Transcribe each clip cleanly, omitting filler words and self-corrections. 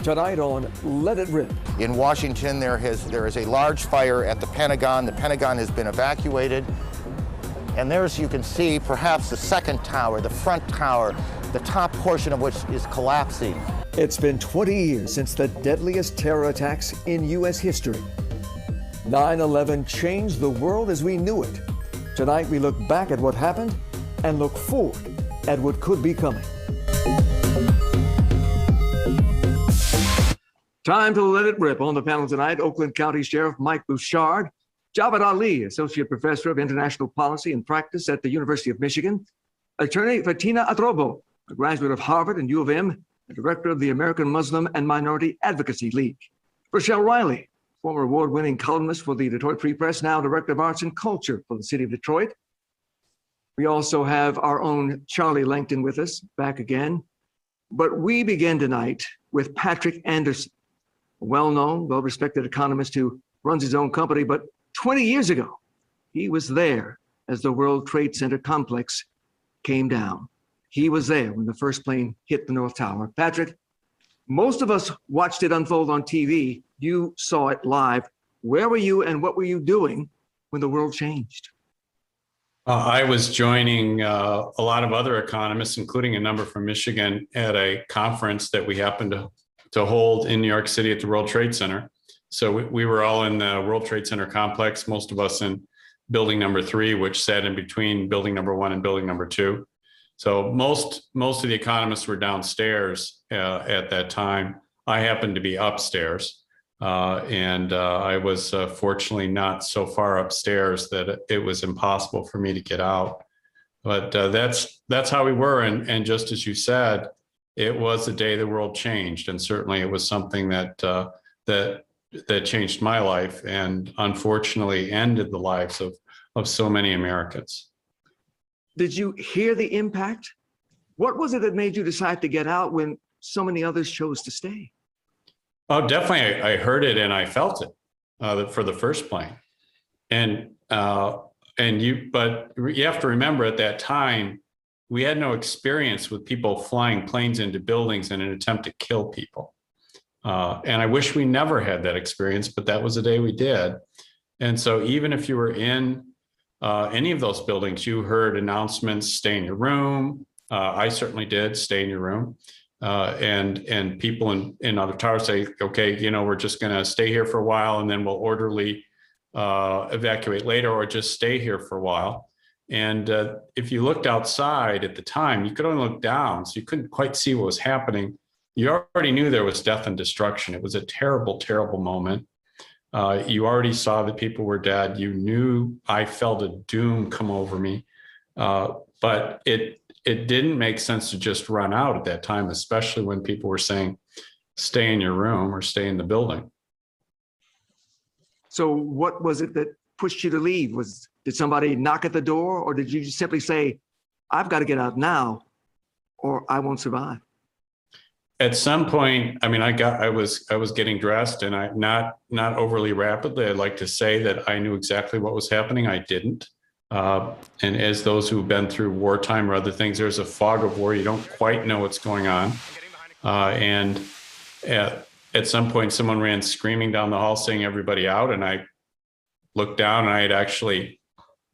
Tonight on Let It Rip. In Washington, there is a large fire at the Pentagon. The Pentagon has been evacuated. And there, as you can see, perhaps the second tower, the front tower, the top portion of which is collapsing. It's been 20 years since the deadliest terror attacks in U.S. history. 9/11 changed the world as we knew it. Tonight, we look back at what happened and look forward at what could be coming. Time to let it rip. On the panel tonight, Oakland County Sheriff Mike Bouchard, Javad Ali, Associate Professor of International Policy and Practice at the University of Michigan, Attorney Fatina Atrobo, a graduate of Harvard and U of M, and Director of the American Muslim and Minority Advocacy League, Rochelle Riley, former award-winning columnist for the Detroit Free Press, now Director of Arts and Culture for the City of Detroit. We also have our own Charlie Langton with us, back again. But we begin tonight with Patrick Anderson, a well-known, well-respected economist who runs his own company. But 20 years ago, he was there as the World Trade Center complex came down. He was there when the first plane hit the North Tower. Patrick, most of us watched it unfold on TV. You saw it live. Where were you and what were you doing when the world changed? I was joining a lot of other economists, including a number from Michigan, at a conference that we happened to hold in New York City at the World Trade Center. So we were all in the World Trade Center complex, most of us in building number 3, which sat in between building number 1 and building number 2. So most of the economists were downstairs at that time. I happened to be upstairs, and I was fortunately not so far upstairs that it was impossible for me to get out. But that's how we were, and just as you said, it was the day the world changed, and certainly it was something that changed my life, and unfortunately ended the lives of so many Americans. Did you hear the impact? What was it that made you decide to get out when so many others chose to stay? Oh, definitely. I heard it and I felt it for the first plane. But you have to remember, at that time, we had no experience with people flying planes into buildings in an attempt to kill people. And I wish we never had that experience, but that was the day we did. And so even if you were in any of those buildings, you heard announcements, stay in your room. I certainly did, stay in your room. And people in other towers say, okay, we're just going to stay here for a while and then we'll orderly evacuate later, or just stay here for a while. And if you looked outside at the time, you could only look down, so you couldn't quite see what was happening. You already knew there was death and destruction. It was a terrible, terrible moment. You already saw that people were dead. You knew. I felt a doom come over me. But it didn't make sense to just run out at that time, especially when people were saying, stay in your room or stay in the building. So what was it that pushed you to leave? Did somebody knock at the door, or did you just simply say, I've got to get out now or I won't survive? At some point, I was getting dressed, and not overly rapidly. I'd like to say that I knew exactly what was happening. I didn't. And as those who've been through wartime or other things, there's a fog of war. You don't quite know what's going on. And at some point, someone ran screaming down the hall saying, everybody out. And I looked down, and I had actually,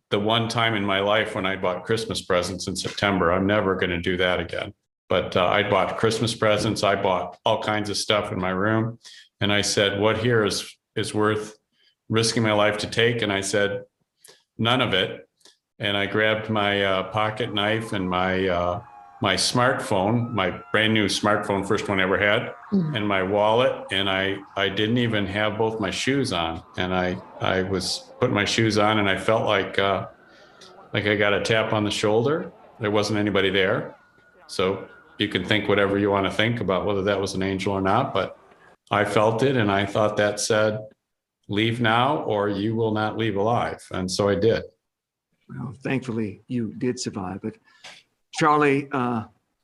the one time in my life when I bought Christmas presents in September, I'm never going to do that again. But I bought Christmas presents. I bought all kinds of stuff in my room. And I said, what here is worth risking my life to take? And I said, none of it. And I grabbed my pocket knife and my smartphone, my brand new smartphone, first one I ever had, and my wallet. And I didn't even have both my shoes on. And I was putting my shoes on, and I felt like I got a tap on the shoulder. There wasn't anybody there. So you can think whatever you want to think about whether that was an angel or not, but I felt it, and I thought that said, leave now or you will not leave alive. And so I did. Well, thankfully you did survive. But Charlie,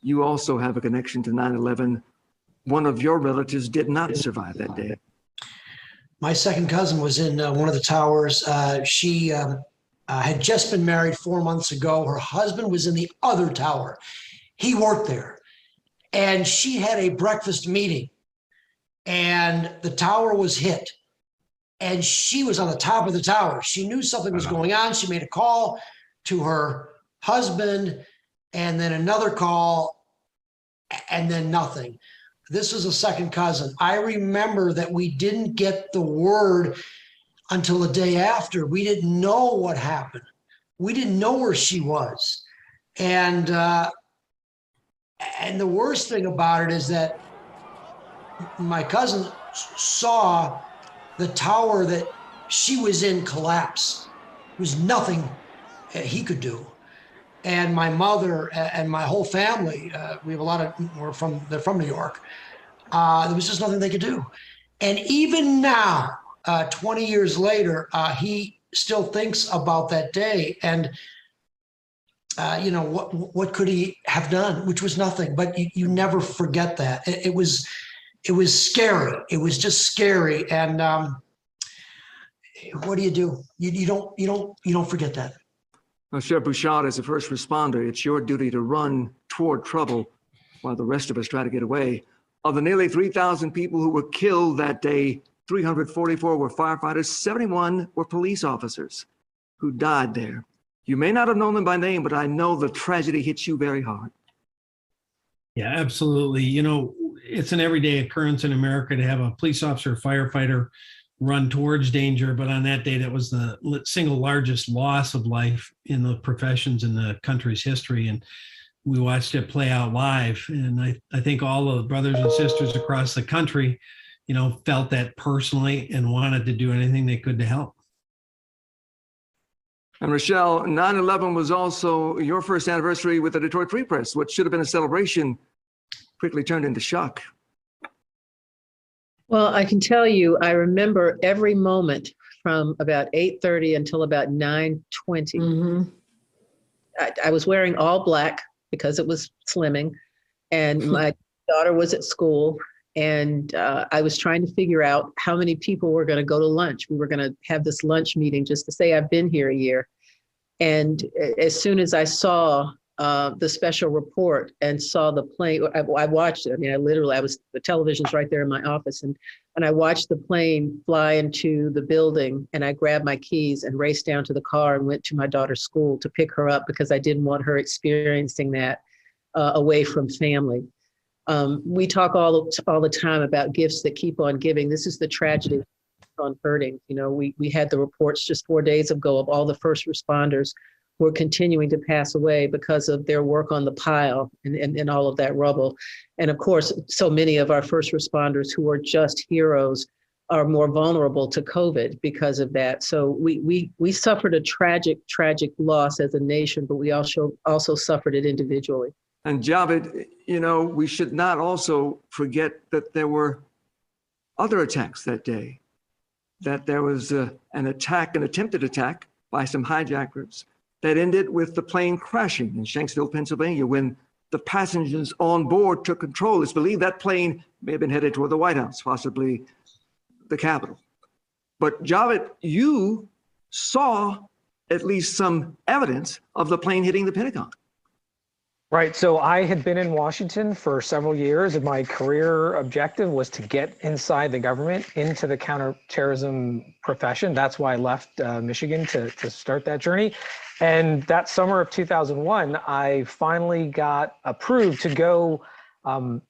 you also have a connection to 9/11. One of your relatives did not survive that day. My second cousin was in one of the towers. She had just been married 4 months ago. Her husband was in the other tower. He worked there. And she had a breakfast meeting and the tower was hit. And she was on the top of the tower. She knew something was going on. She made a call to her husband, and then another call, and then nothing. This was a second cousin. I remember that we didn't get the word until the day after. We didn't know what happened. We didn't know where she was. And the worst thing about it is that my cousin saw the tower that she was in collapse. There was nothing he could do. And my mother and my whole family, we have a lot of, they're from New York. There was just nothing they could do. And even now, 20 years later, he still thinks about that day. And, you know, what could he have done? Which was nothing, but you never forget that. It was scary. It was just scary. And what do? You don't forget that. Well, Sheriff Bouchard, as a first responder, it's your duty to run toward trouble while the rest of us try to get away. Of the nearly 3,000 people who were killed that day, 344 were firefighters, 71 were police officers who died there. You may not have known them by name, but I know the tragedy hits you very hard. Yeah, absolutely. You know, it's an everyday occurrence in America to have a police officer, firefighter run towards danger, but on that day, that was the single largest loss of life in the professions in the country's history. And we watched it play out live. And I think all of the brothers and sisters across the country, you know, felt that personally and wanted to do anything they could to help. And Rochelle, 9/11 was also your first anniversary with the Detroit Free Press. What should have been a celebration quickly turned into shock. Well, I can tell you, I remember every moment from about 8:30 until about 9:20. Mm-hmm. I was wearing all black because it was slimming, and my daughter was at school, and I was trying to figure out how many people were going to go to lunch. We were going to have this lunch meeting just to say I've been here a year. And as soon as I saw the special report and saw the plane, I watched it. I mean, the television's right there in my office, and I watched the plane fly into the building, and I grabbed my keys and raced down to the car and went to my daughter's school to pick her up because I didn't want her experiencing that away from family. We talk all the time about gifts that keep on giving. This is the tragedy that keeps on hurting. You know, we had the reports just 4 days ago of all the first responders who are continuing to pass away because of their work on the pile and all of that rubble. And of course, so many of our first responders who are just heroes are more vulnerable to COVID because of that. So we suffered a tragic loss as a nation, but we also suffered it individually. And Javed, you know, we should not also forget that there were other attacks that day, that there was an attempted attack by some hijackers that ended with the plane crashing in Shanksville, Pennsylvania, when the passengers on board took control. It's believed that plane may have been headed toward the White House, possibly the Capitol. But Javed, you saw at least some evidence of the plane hitting the Pentagon. Right. So I had been in Washington for several years, and my career objective was to get inside the government into the counterterrorism profession. That's why I left Michigan to start that journey. And that summer of 2001, I finally got approved to go to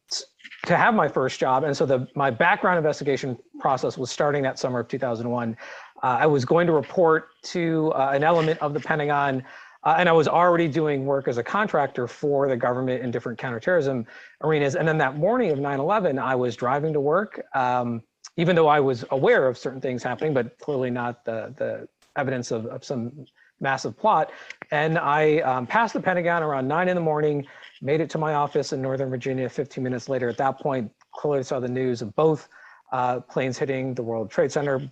have my first job. And so my background investigation process was starting that summer of 2001. I was going to report to an element of the Pentagon. And I was already doing work as a contractor for the government in different counterterrorism arenas. And then that morning of 9/11, I was driving to work, even though I was aware of certain things happening, but clearly not the evidence of some massive plot. And I passed the Pentagon around 9 in the morning, made it to my office in Northern Virginia 15 minutes later. At that point, clearly saw the news of both planes hitting the World Trade Center,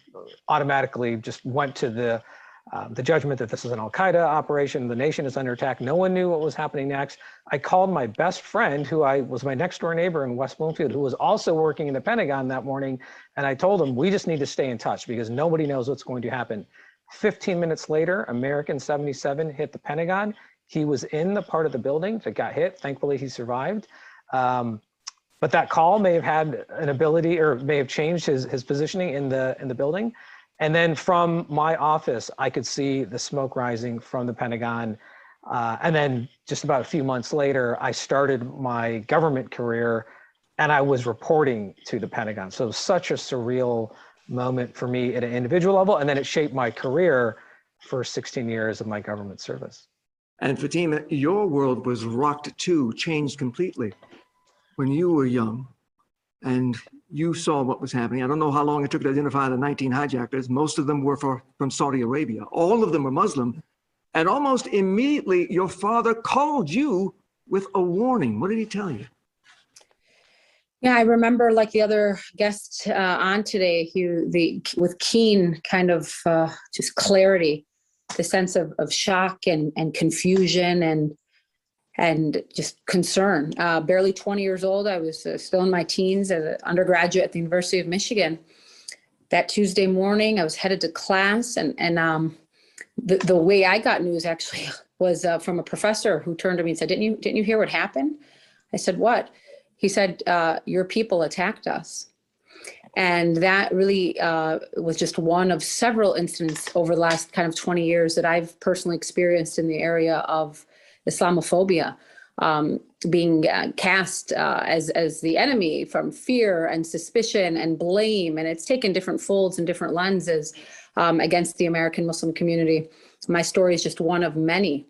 automatically just went to the judgment that this is an al-Qaeda operation, the nation is under attack. No one knew what was happening next. I called my best friend, who was my next door neighbor in West Bloomfield, who was also working in the Pentagon that morning. And I told him, we just need to stay in touch because nobody knows what's going to happen. 15 minutes later, American 77 hit the Pentagon. He was in the part of the building that got hit. Thankfully, he survived. But that call may have had an ability, or may have changed his positioning in the building. And then from my office, I could see the smoke rising from the Pentagon. And then just about a few months later, I started my government career and I was reporting to the Pentagon. So it was such a surreal moment for me at an individual level. And then it shaped my career for 16 years of my government service. And Fatima, your world was rocked too, changed completely when you were young and you saw what was happening. I don't know how long it took to identify the 19 hijackers. Most of them were from Saudi Arabia. All of them were Muslim. And almost immediately, your father called you with a warning. What did he tell you? Yeah, I remember, like the other guests on today, with keen kind of just clarity, the sense of shock and confusion and just concern. Barely 20 years old, I was still in my teens as an undergraduate at the University of Michigan. That Tuesday morning, I was headed to class, and the way I got news actually was from a professor who turned to me and said, "Didn't you hear what happened?" I said, "What?" He said, "Your people attacked us." And that really was just one of several incidents over the last kind of 20 years that I've personally experienced in the area of Islamophobia, being cast as the enemy from fear and suspicion and blame. And it's taken different folds and different lenses against the American Muslim community. My story is just one of many.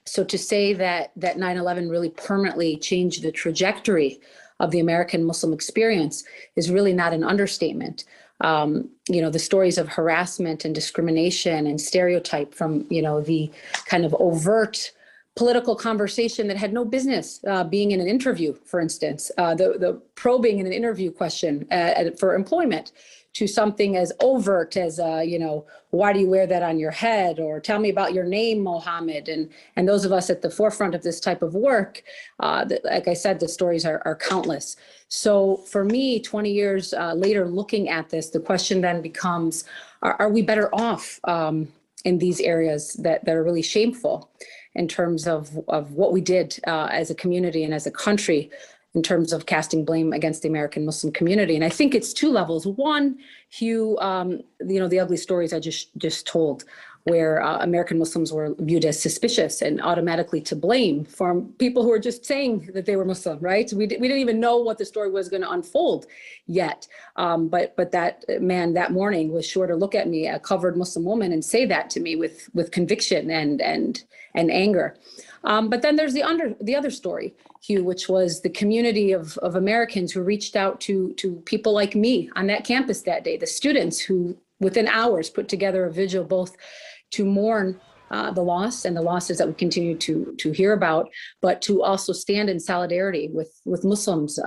So to say that 9/11 really permanently changed the trajectory of the American Muslim experience is really not an understatement. The stories of harassment and discrimination and stereotype from, the kind of overt political conversation that had no business being in an interview, for instance, the probing in an interview question for employment, to something as overt as, why do you wear that on your head? Or tell me about your name, Mohammed. And those of us at the forefront of this type of work, like I said, the stories are countless. So for me, 20 years later, looking at this, the question then becomes, are we better off in these areas that are really shameful in terms of what we did as a community and as a country, in terms of casting blame against the American Muslim community? And I think it's two levels. One, Hugh, the ugly stories I just told, where American Muslims were viewed as suspicious and automatically to blame from people who were just saying that they were Muslim, right? We didn't even know what the story was going to unfold yet. But that man that morning was sure to look at me, a covered Muslim woman, and say that to me with conviction and anger. But then there's the other story, Hugh, which was the community of Americans who reached out to people like me on that campus that day, the students who within hours put together a vigil both to mourn the loss and the losses that we continue to hear about, but to also stand in solidarity with Muslims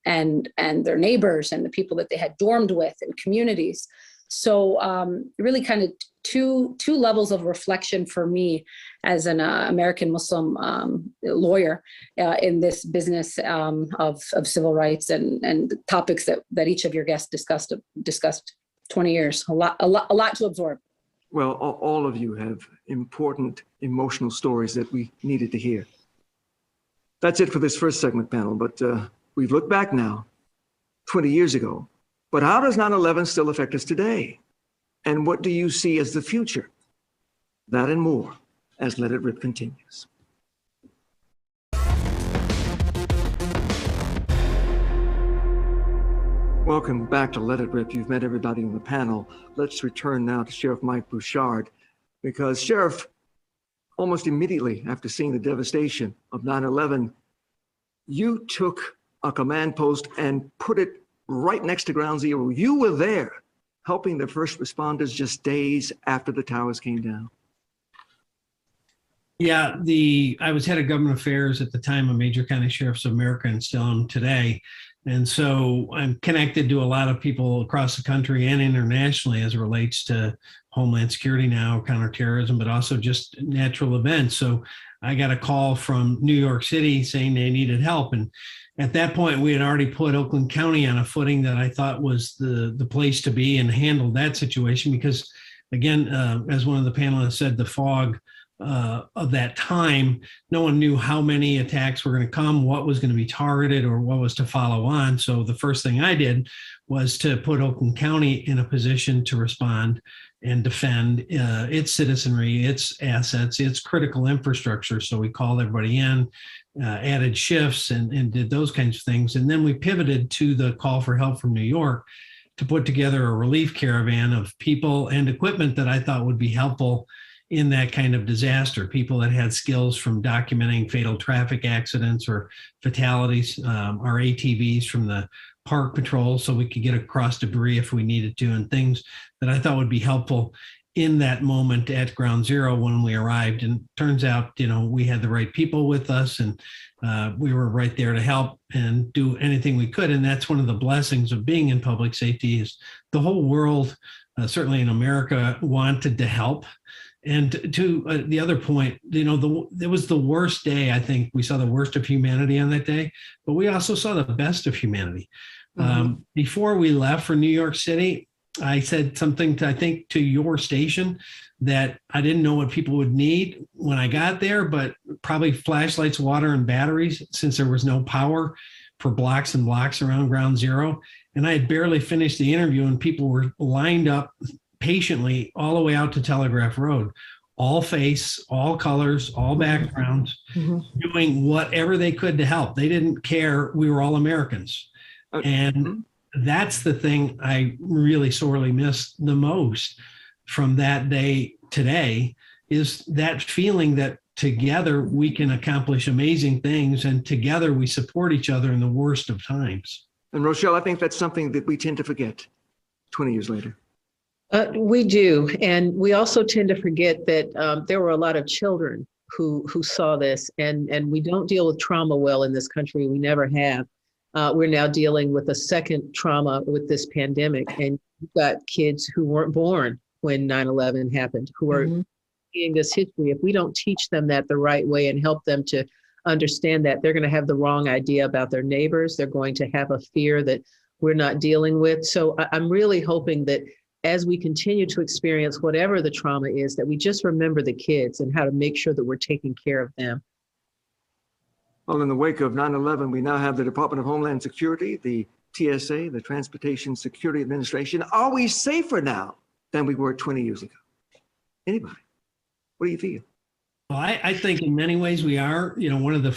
and their neighbors and the people that they had dormed with and communities. So really kind of two levels of reflection for me as an American Muslim lawyer in this business of civil rights and topics that each of your guests discussed 20 years, a lot to absorb. Well, all of you have important emotional stories that we needed to hear. That's it for this first segment panel, but we've looked back now, 20 years ago. But how does 9/11 still affect us today? And what do you see as the future? That and more as Let It Rip continues. Welcome back to Let It Rip. You've met everybody on the panel. Let's return now to Sheriff Mike Bouchard, because Sheriff, almost immediately after seeing the devastation of 9/11, you took a command post and put it right next to Ground Zero. You were there helping the first responders just days after the towers came down. Yeah, I was head of government affairs at the time of Major County Sheriffs of America and still am today. And so I'm connected to a lot of people across the country and internationally as it relates to Homeland Security now, counterterrorism, but also just natural events. So I got a call from New York City saying they needed help. And at that point, we had already put Oakland County on a footing that I thought was the place to be and handled that situation because, again, as one of the panelists said, the fog of that time, no one knew how many attacks were going to come, what was going to be targeted, or what was to follow on. So the first thing I did was to put Oakland County in a position to respond and defend its citizenry, its assets, its critical infrastructure. So we called everybody in, added shifts, and did those kinds of things. And then we pivoted to the call for help from New York to put together a relief caravan of people and equipment that I thought would be helpful in that kind of disaster. People that had skills from documenting fatal traffic accidents or fatalities, our ATVs from the park patrol, so we could get across debris if we needed to, and things that I thought would be helpful in that moment at ground zero when we arrived. And turns out, we had the right people with us, and we were right there to help and do anything we could. And that's one of the blessings of being in public safety, is the whole world, certainly in America, wanted to help. And to the other point, it was the worst day. I think we saw the worst of humanity on that day, but we also saw the best of humanity. Before we left for New York City, I said something to your station, that I didn't know what people would need when I got there, but probably flashlights, water, and batteries, since there was no power for blocks and blocks around ground zero. And I had barely finished the interview, and people were lined up patiently all the way out to Telegraph Road, all face, all colors, all backgrounds, doing whatever they could to help. They didn't care. We were all Americans. And that's the thing I really sorely missed the most from that day today, is that feeling that together we can accomplish amazing things, and together we support each other in the worst of times. And Rochelle, I think that's something that we tend to forget 20 years later. We do. And we also tend to forget that there were a lot of children who saw this, and we don't deal with trauma well in this country. We never have. We're now dealing with a second trauma with this pandemic, and you've got kids who weren't born when 9/11 happened, who are seeing this history. If we don't teach them that the right way and help them to understand that, they're going to have the wrong idea about their neighbors. They're going to have a fear that we're not dealing with. So I'm really hoping that as we continue to experience whatever the trauma is, that we just remember the kids and how to make sure that we're taking care of them. Well, in the wake of 9/11, we now have the Department of Homeland Security, the TSA, the Transportation Security Administration. Are we safer now than we were 20 years ago? Anybody? What do you feel? Well, I think in many ways we are. One of the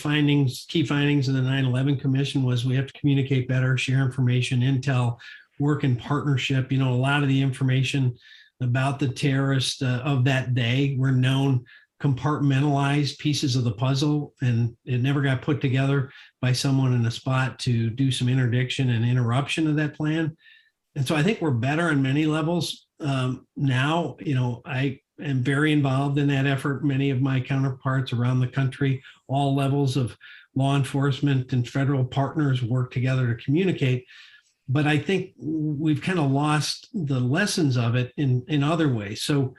key findings of the 9/11 Commission was we have to communicate better, share information, intel, work in partnership. A lot of the information about the terrorists of that day were known compartmentalized pieces of the puzzle, and it never got put together by someone in a spot to do some interdiction and interruption of that plan. And so I think we're better on many levels now. I am very involved in that effort. Many of my counterparts around the country, all levels of law enforcement and federal partners, work together to communicate. But I think we've kind of lost the lessons of it in other ways. So,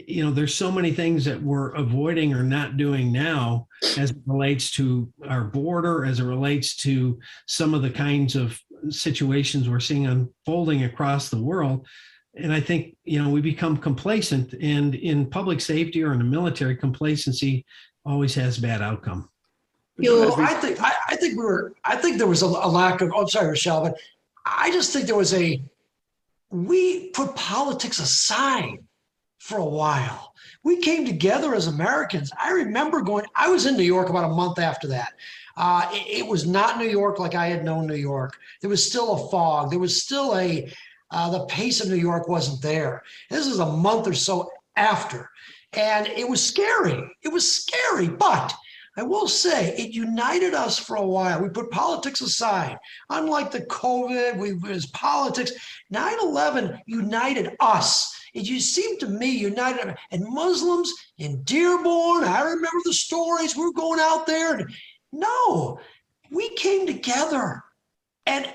there's so many things that we're avoiding or not doing now as it relates to our border, as it relates to some of the kinds of situations we're seeing unfolding across the world. And I think, we become complacent, and in public safety or in the military, complacency always has bad outcome. I think there was a lack of, I'm sorry, Rochelle, but I just think we put politics aside for a while. We came together as Americans. I remember I was in New York about a month after that. It was not New York like I had known New York. There was still a fog. There was still the pace of New York wasn't there. This is a month or so after. And it was scary. It was scary, but I will say it united us for a while. We put politics aside. Unlike the COVID, it was politics. 9/11 united us. It just seemed to me united, and Muslims in Dearborn. I remember the stories. We were going out there, and no, we came together, and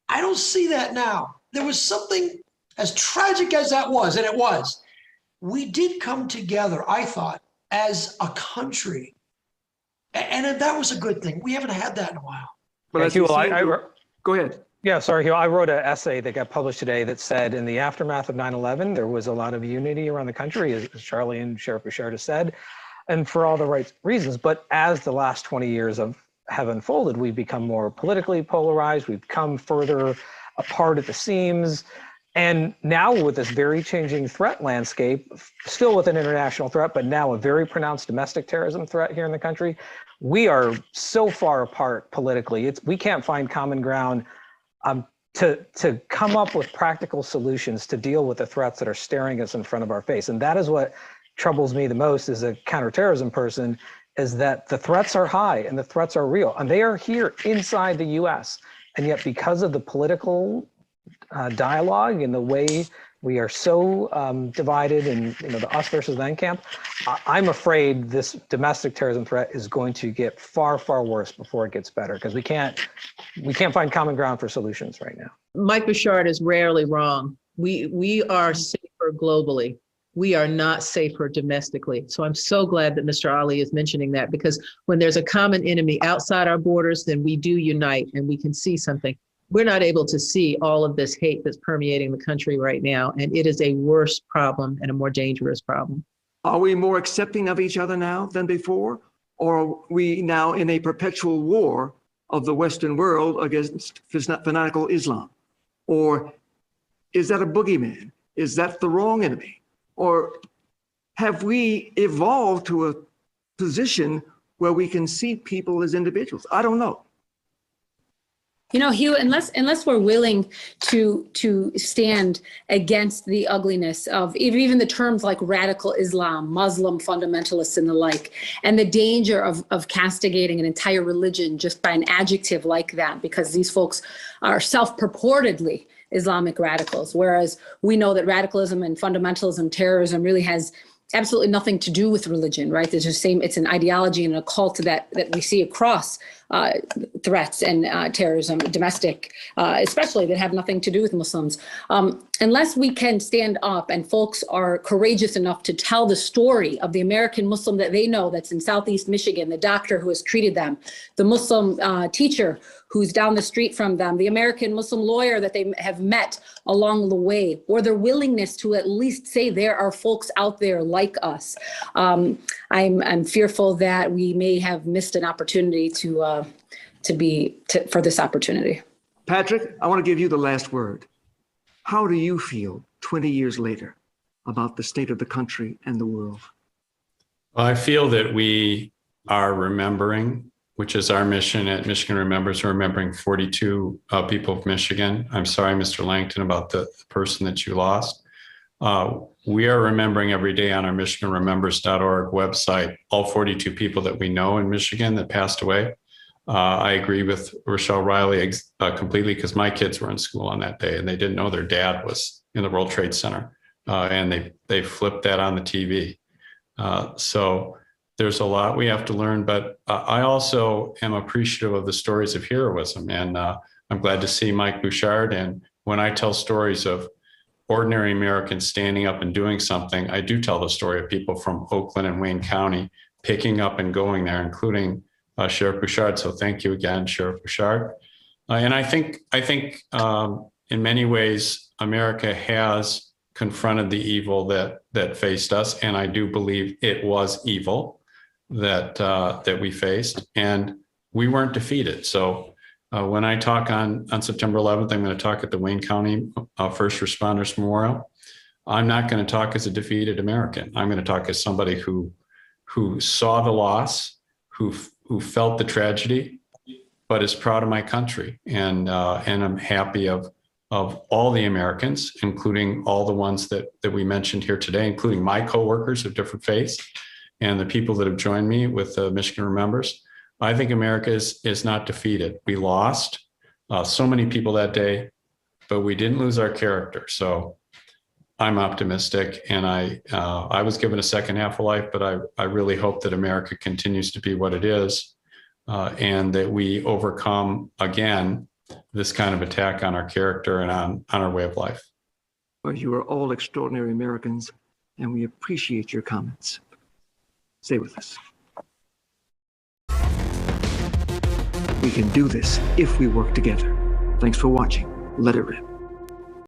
I don't see that now. There was something as tragic as that was, and it was. We did come together, I thought, as a country, and that was a good thing. We haven't had that in a while. But go ahead. Yeah, sorry, Hugh. I wrote an essay that got published today that said in the aftermath of 9/11, there was a lot of unity around the country, as Charlie and Sheriff Bouchard has said. and for all the right reasons. But as the last 20 years have unfolded, we've become more politically polarized. We've come further apart at the seams. And now with this very changing threat landscape, still with an international threat, but now a very pronounced domestic terrorism threat here in the country, we are so far apart politically. We can't find common ground to come up with practical solutions to deal with the threats that are staring us in front of our face. And that is what troubles me the most as a counterterrorism person, is that the threats are high and the threats are real, and they are here inside the US. And yet because of the political dialogue and the way we are so divided in the us versus them camp, I'm afraid this domestic terrorism threat is going to get far, far worse before it gets better, because we can't find common ground for solutions right now. Mike Bouchard is rarely wrong. We are safer globally. We are not safer domestically. So I'm so glad that Mr. Ali is mentioning that, because when there's a common enemy outside our borders, then we do unite and we can see something. We're not able to see all of this hate that's permeating the country right now, and it is a worse problem and a more dangerous problem. Are we more accepting of each other now than before? Or are we now in a perpetual war of the Western world against fanatical Islam? Or is that a boogeyman? Is that the wrong enemy? Or have we evolved to a position where we can see people as individuals? I don't know. You know, Hugh, unless we're willing to stand against the ugliness of even the terms like radical Islam, Muslim fundamentalists and the like, and the danger of castigating an entire religion just by an adjective like that, because these folks are self-purportedly Islamic radicals, whereas we know that radicalism and fundamentalism, terrorism really has absolutely nothing to do with religion, right? There's the same, it's an ideology and a cult that we see across threats and terrorism, domestic, especially, that have nothing to do with Muslims. Unless we can stand up and folks are courageous enough to tell the story of the American Muslim that they know that's in Southeast Michigan, the doctor who has treated them, the Muslim teacher who's down the street from them, the American Muslim lawyer that they have met along the way, or their willingness to at least say there are folks out there like us. I'm fearful that we may have missed an opportunity for this opportunity. Patrick, I want to give you the last word. How do you feel 20 years later about the state of the country and the world? Well, I feel that we are remembering, which is our mission at Michigan Remembers, remembering 42 people of Michigan. I'm sorry, Mr. Langton, about the person that you lost. We are remembering every day on our MichiganRemembers.org website all 42 people that we know in Michigan that passed away. I agree with Rochelle Riley completely, because my kids were in school on that day and they didn't know their dad was in the World Trade Center, and they flipped that on the TV. So there's a lot we have to learn, but I also am appreciative of the stories of heroism, and I'm glad to see Mike Bouchard. And when I tell stories of ordinary Americans standing up and doing something, I do tell the story of people from Oakland and Wayne County picking up and going there, including Sheriff Bouchard. So thank you again, Sheriff Bouchard. And I think in many ways, America has confronted the evil that faced us, and I do believe it was evil that we faced, and we weren't defeated. So when I talk on September 11th, I'm going to talk at the Wayne County First Responders Memorial. I'm not going to talk as a defeated American. I'm going to talk as somebody who saw the loss, who felt the tragedy, but is proud of my country, and I'm happy of all the Americans, including all the ones that we mentioned here today, including my coworkers of different faiths and the people that have joined me with Michigan Remembers. I think America is not defeated. We lost so many people that day, but we didn't lose our character. So I'm optimistic, and I was given a second half of life, but I really hope that America continues to be what it is, and that we overcome again this kind of attack on our character and on our way of life. Well, you are all extraordinary Americans, and we appreciate your comments. Stay with us. We can do this if we work together. Thanks for watching. Let it rip.